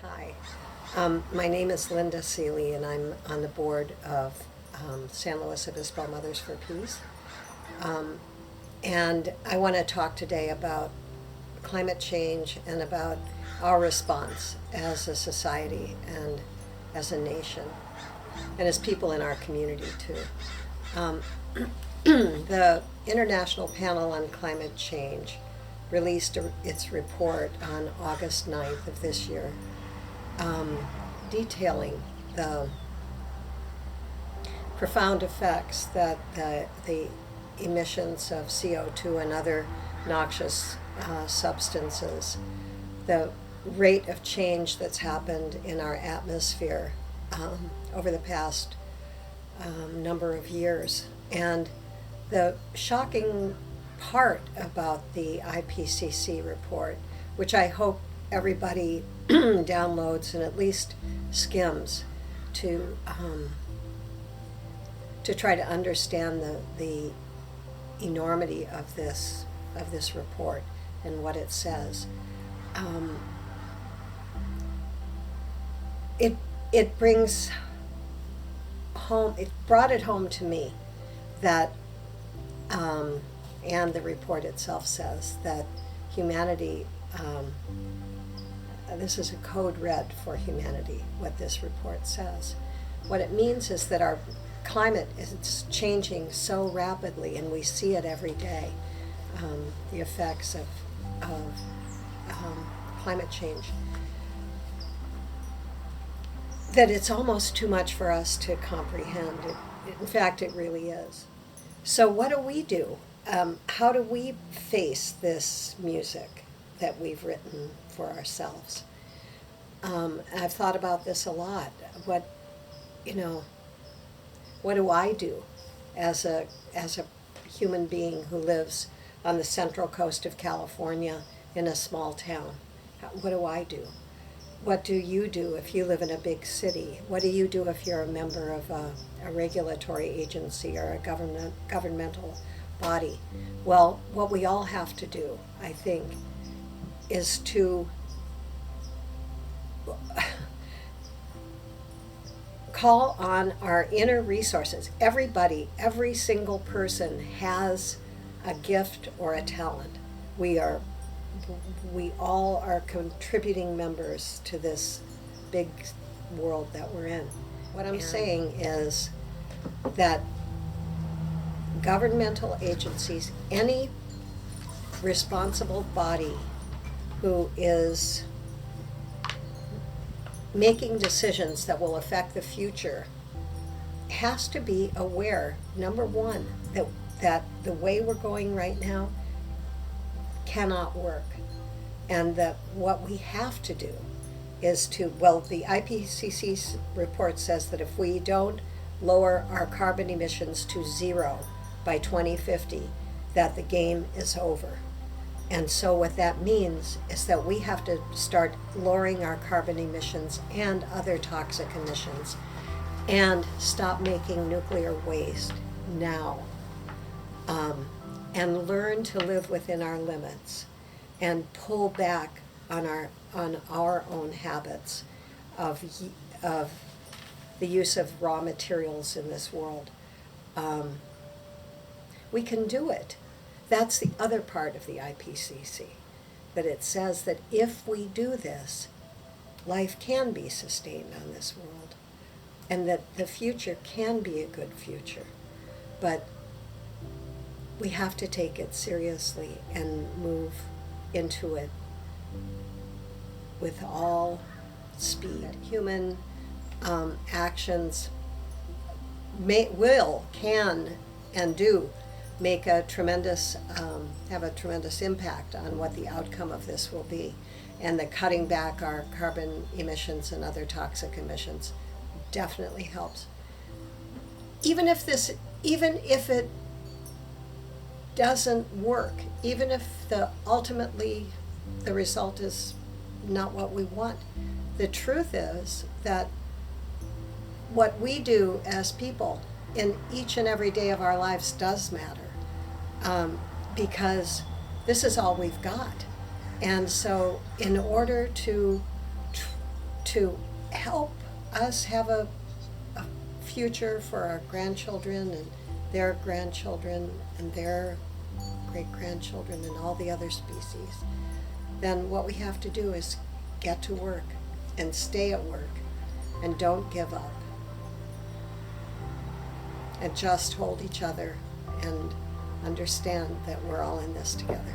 Hi, my name is Linda Seeley, and I'm on the board of San Luis Obispo Mothers for Peace. Um, and I want to talk today about climate change and about our response as a society and as a nation and as people in our community too. Um, the International Panel on Climate Change released its report on August 9th of this year, um, detailing the profound effects that the emissions of CO2 and other noxious substances, the rate of change that's happened in our atmosphere over the past number of years. And the shocking part about the IPCC report, which I hope everybody downloads and at least skims to try to understand the enormity of this report and what it says. Um, it brings home, it brought it home to me that, and the report itself says that humanity, this is a code red for humanity, what this report says. What it means is that our climate is changing so rapidly, and we see it every day, the effects of climate change, that it's almost too much for us to comprehend. In fact, it really is. So what do we do? How do we face this music that we've written for ourselves? I've thought about this a lot. What do I do as a human being who lives on the central coast of California in a small town? What do I do? What do you do if you live in a big city? What do you do if you're a member of a regulatory agency or a governmental body? Well, what we all have to do, I think, is to call on our inner resources. Everybody, every single person has a gift or a talent. We all are contributing members to this big world that we're in. What I'm saying is that governmental agencies, any responsible body who is making decisions that will affect the future, has to be aware, number one, that the way we're going right now cannot work. And that what we have to do is the IPCC report says that if we don't lower our carbon emissions to zero by 2050, that the game is over. And so what that means is that we have to start lowering our carbon emissions and other toxic emissions and stop making nuclear waste now, and learn to live within our limits and pull back on our own habits of the use of raw materials in this world. We can do it. That's the other part of the IPCC, that it says that if we do this, life can be sustained on this world, and that the future can be a good future. But we have to take it seriously and move into it with all speed. Human actions can, and do make have a tremendous impact on what the outcome of this will be. And the cutting back our carbon emissions and other toxic emissions definitely helps. Even if it doesn't work, even if ultimately the result is not what we want, the truth is that what we do as people in each and every day of our lives does matter, because this is all we've got. And so in order to to help us have a future for our grandchildren and their grandchildren and their great-grandchildren and all the other species, then what we have to do is get to work and stay at work and don't give up and just hold each other and understand that we're all in this together.